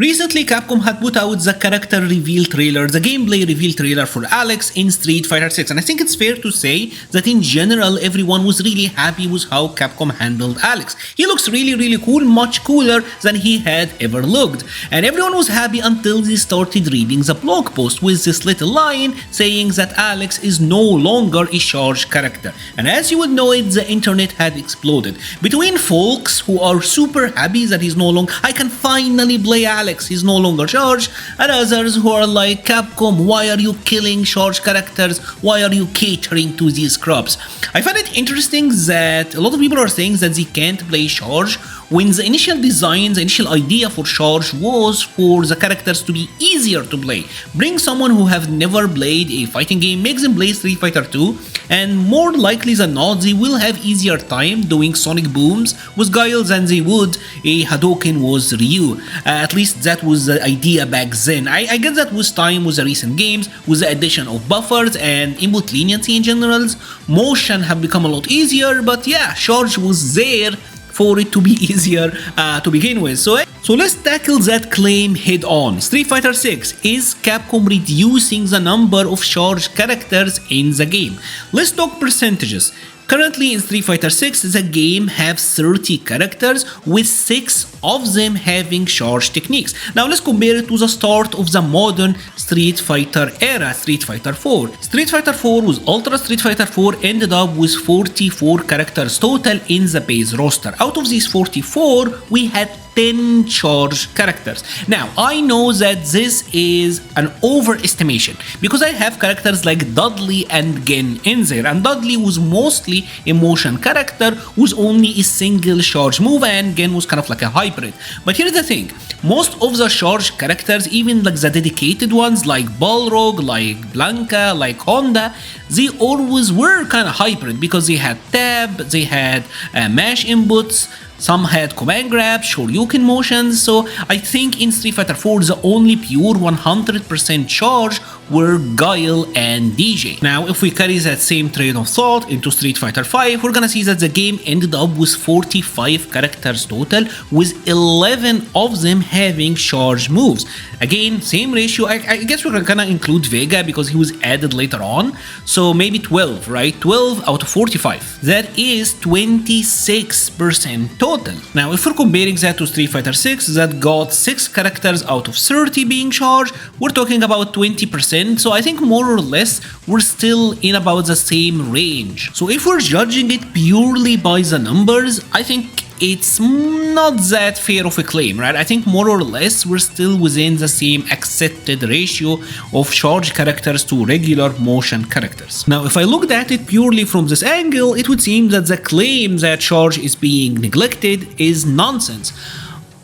Recently, Capcom had put out the character reveal trailer, the gameplay reveal trailer for Alex in Street Fighter 6, and I think it's fair to say that in general everyone was really happy with how Capcom handled Alex. He looks really cool, much cooler than he had ever looked, and everyone was happy until they started reading the blog post with this little line saying that Alex is no longer a charged character. And as you would know it, the internet had exploded. Between folks who are super happy that he's no longer, I can finally play Alex, he's no longer charged, and others who are like, Capcom, why are you killing charged characters? Why are you catering to these crops? I find it interesting that a lot of people are saying that they can't play charge when the initial design, the initial idea for charge was for the characters to be easier to play. Bring someone who have never played a fighting game, make them play Street Fighter 2, and more likely than not, they will have easier time doing sonic booms with Guile than they would a Hadouken was Ryu. At least that was the idea back then. I get that with time, with the recent games, with the addition of buffers and input leniency in general, motion have become a lot easier, but yeah, charge was there for it to be easier to begin with. So let's tackle that claim head on. Street Fighter 6, is Capcom reducing the number of charged characters in the game? Let's talk percentages. Currently in Street Fighter 6, the game has 30 characters, with 6 of them having charge techniques. Now let's compare it to the start of the modern Street Fighter era, Street Fighter 4. Street Fighter 4 with Ultra Street Fighter 4 ended up with 44 characters total in the base roster. Out of these 44, we had 10 charged characters. Now, I know that this is an overestimation because I have characters like Dudley and Gen in there, and Dudley was mostly a motion character with only a single charge move, and Gen was kind of like a hybrid. But here's the thing, most of the charged characters, even like the dedicated ones like Balrog, like Blanca, like Honda, they always were kind of hybrid because they had tab, they had mash inputs, some had command grab, shoryuken motions, so I think in Street Fighter 4 the only pure 100% charge were Guile and DJ. Now if we carry that same train of thought into Street Fighter 5, we're gonna see that the game ended up with 45 characters total, with 11 of them having charge moves. Again, same ratio, I guess we're gonna include Vega because he was added later on, so maybe 12, right? 12 out of 45. That is 26% total. Now if we're comparing that to Street Fighter 6 that got 6 characters out of 30 being charged, we're talking about 20%, so I think more or less we're still in about the same range. So if we're judging it purely by the numbers, I think it's not that fair of a claim, right? I think more or less we're still within the same accepted ratio of charge characters to regular motion characters. Now if I looked at it purely from this angle, it would seem that the claim that charge is being neglected is nonsense.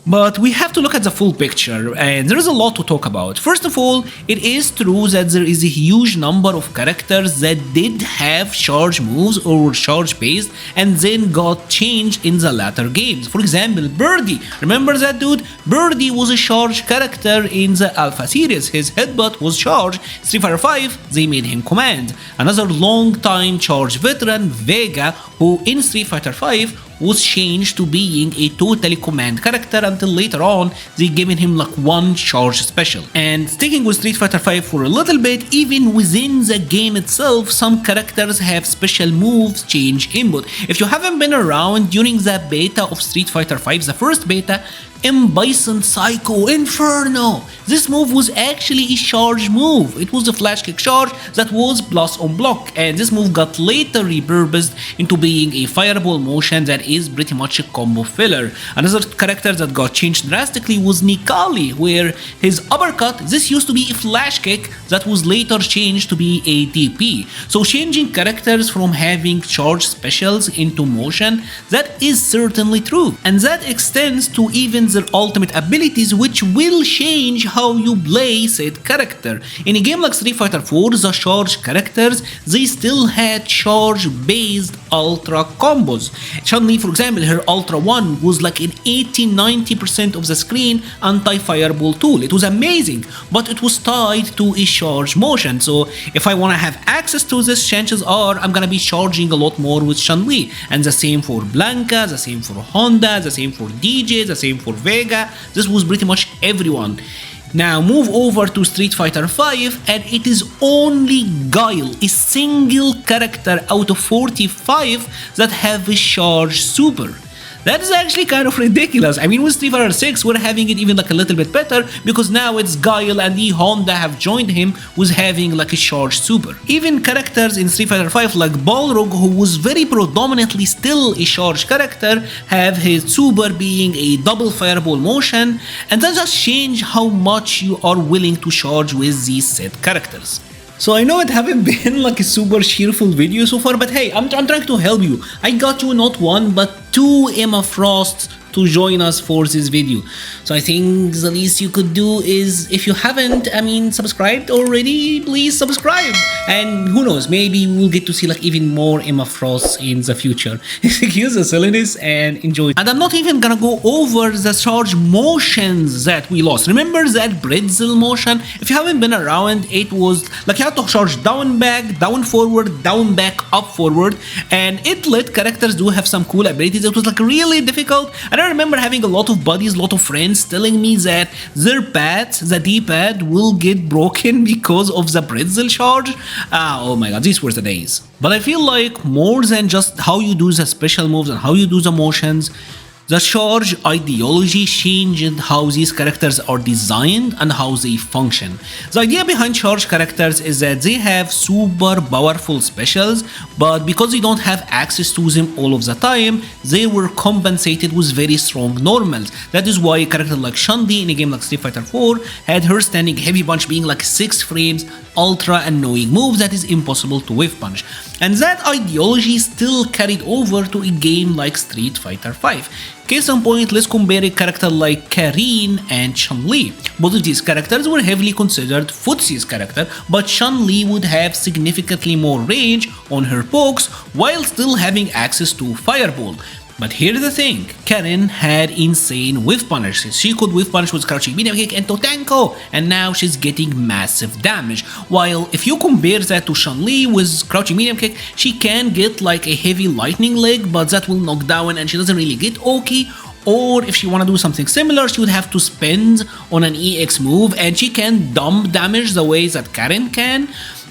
But we have to look at the full picture, and there is a lot to talk about. First of all, it is true that there is a huge number of characters that did have charge moves or were charge based and then got changed in the latter games. For example, Birdie. Remember that dude? Birdie was a charge character in the Alpha series. His headbutt was charged. Street Fighter 5, they made him command. Another long-time charge veteran, Vega, who in Street Fighter 5 was changed to being a totally command character until later on they given him like one charge special. And sticking with Street Fighter 5 for a little bit, even within the game itself, some characters have special moves change input. If you haven't been around during the beta of Street Fighter 5, the first beta, Bison Psycho Inferno. This move was actually a charge move. It was a flash kick charge that was plus on block, and this move got later repurposed into being a fireball motion that is pretty much a combo filler. Another character that got changed drastically was Nikali, where his uppercut, this used to be a flash kick that was later changed to be a DP. So changing characters from having charge specials into motion, that is certainly true, and that extends to even their ultimate abilities, which will change how you play said character. In a game like Street Fighter 4, the charge characters, they still had charge based ultra combos. Chun-Li, for example, her Ultra 1 was like an 80-90% of the screen anti-fireball tool. It was amazing, but it was tied to a charge motion, so if I want to have access to this, chances are I'm gonna be charging a lot more with Chun-Li. And the same for Blanca, the same for Honda, the same for DJ, the same for Vega. This was pretty much everyone. Now move over to Street Fighter V and it is only Guile, a single character out of 45 that have a charge super. That is actually kind of ridiculous. I mean, with Street Fighter 6, we're having it even like a little bit better because now it's Guile and the Honda have joined him who's having like a charge super. Even characters in Street Fighter 5 like Balrog, who was very predominantly still a charge character, have his super being a double fireball motion, and that just change how much you are willing to charge with these set characters. So I know it haven't been like a super cheerful video so far, but hey, I'm trying to help you. I got you not one, but two Emma Frosts to join us for this video. So I think the least you could do is, if you haven't, subscribed already, please subscribe. And who knows, maybe we'll get to see like even more Emma Frosts in the future. Excuse the silliness and enjoy. And I'm not even gonna go over the charge motions that we lost. Remember that brittle motion? If you haven't been around, it was like you had to charge down back, down forward, down back, up forward, and it let characters do have some cool abilities. It was like really difficult. And I remember having a lot of buddies, a lot of friends telling me that their pads, the D-pad, will get broken because of the brittle charge. Oh my god, these were the days. But I feel like more than just how you do the special moves and how you do the motions, the charge ideology changed how these characters are designed and how they function. The idea behind charge characters is that they have super powerful specials, but because they don't have access to them all of the time, they were compensated with very strong normals. That is why a character like Chun-Li in a game like Street Fighter 4 had her standing heavy punch being like 6 frames, ultra annoying move that is impossible to whiff punish. And that ideology still carried over to a game like Street Fighter 5. Case in point, let's compare a character like Karin and Chun-Li. Both of these characters were heavily considered Footsie's character, but Chun-Li would have significantly more range on her pokes while still having access to Fireball. But here's the thing, Karin had insane whiff punishes. She could whiff punish with crouching medium kick and Totenko, and now she's getting massive damage. While if you compare that to Chun-Li with crouching medium kick, she can get like a heavy lightning leg, but that will knock down and she doesn't really get Oki. Or if she wanna do something similar, she would have to spend on an EX move, and she can dump damage the way that Karin can.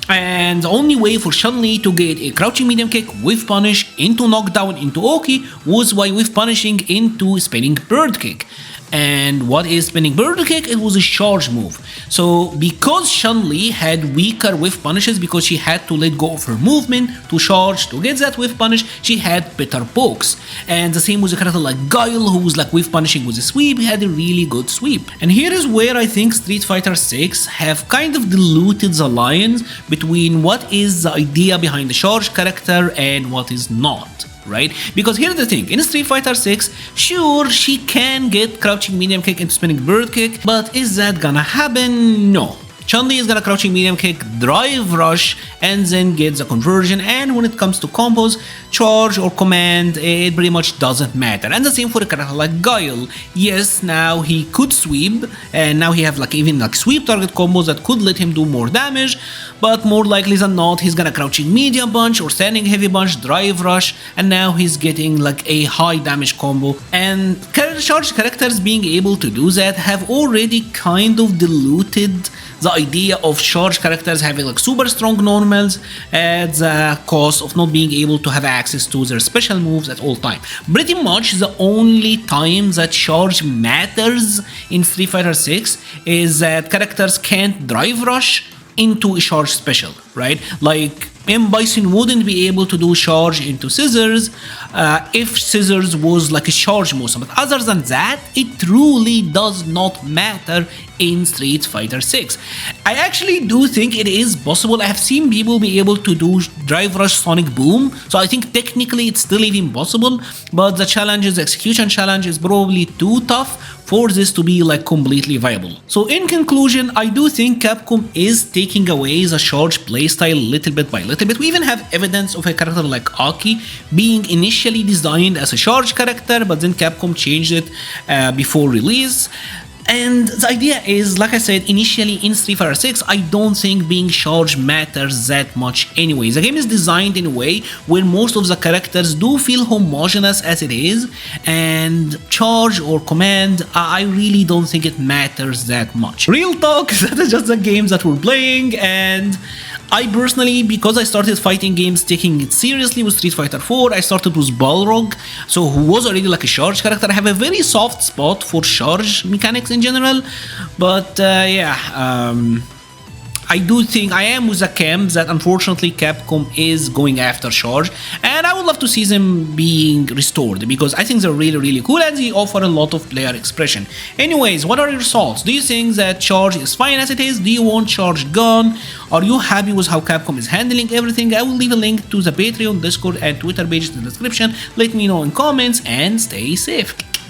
And the only way for Chun-Li to get a crouching medium kick, whiff punish into knockdown into Oki was by whiff punishing into spinning bird kick. And what is spinning bird kick? It was a charge move. So because Chun-Li had weaker whiff punishes because she had to let go of her movement to charge to get that whiff punish, she had better pokes. And the same with a character like Guile, who was like whiff punishing with a sweep, he had a really good sweep. And here is where I think Street Fighter 6 have kind of diluted the lines between what is the idea behind the charge character and what is not. Right? Because here's the thing, in Street Fighter 6, sure, she can get crouching medium kick into spinning bird kick, but is that gonna happen? No. Chun-Li is gonna crouching medium kick, drive rush, and then get the conversion, and when it comes to combos, charge or command, it pretty much doesn't matter. And the same for a character like Guile. Yes, now he could sweep, and now he have like even like sweep target combos that could let him do more damage, but more likely than not, he's gonna crouching medium punch or standing heavy punch, drive rush, and now he's getting like a high damage combo. And charge characters being able to do that have already kind of diluted the idea of charge characters having like super strong normals at the cost of not being able to have access to their special moves at all time. Pretty much the only time that charge matters in Street Fighter 6 is that characters can't drive rush into a charge special, right? Like M. Bison wouldn't be able to do charge into Scissors if Scissors was like a charge motion, but other than that, it truly does not matter in Street Fighter 6. I actually do think it is possible. I have seen people be able to do Drive Rush Sonic Boom, so I think technically it's still even possible, but the challenge is, the execution challenge is probably too tough for this to be like completely viable. So in conclusion, I do think Capcom is taking away the charge playstyle little bit by little bit. We even have evidence of a character like Aki being initially designed as a charge character, but then Capcom changed it before release. And the idea is, like I said initially in Street Fighter 6, I don't think being charged matters that much anyway. The game is designed in a way where most of the characters do feel homogeneous as it is, and charge or command, I really don't think it matters that much. Real talk, that is just the games that we're playing, and I personally, because I started fighting games taking it seriously with Street Fighter 4, I started with Balrog, so who was already like a charge character. I have a very soft spot for charge mechanics in general, but I do think I am with the camp that unfortunately Capcom is going after charge, and I would love to see them being restored because I think they're really cool and they offer a lot of player expression. Anyways, what are your thoughts? Do you think that charge is fine as it is? Do you want charge gone? Are you happy with how Capcom is handling everything? I will leave a link to the Patreon, Discord and Twitter pages in the description. Let me know in comments and stay safe.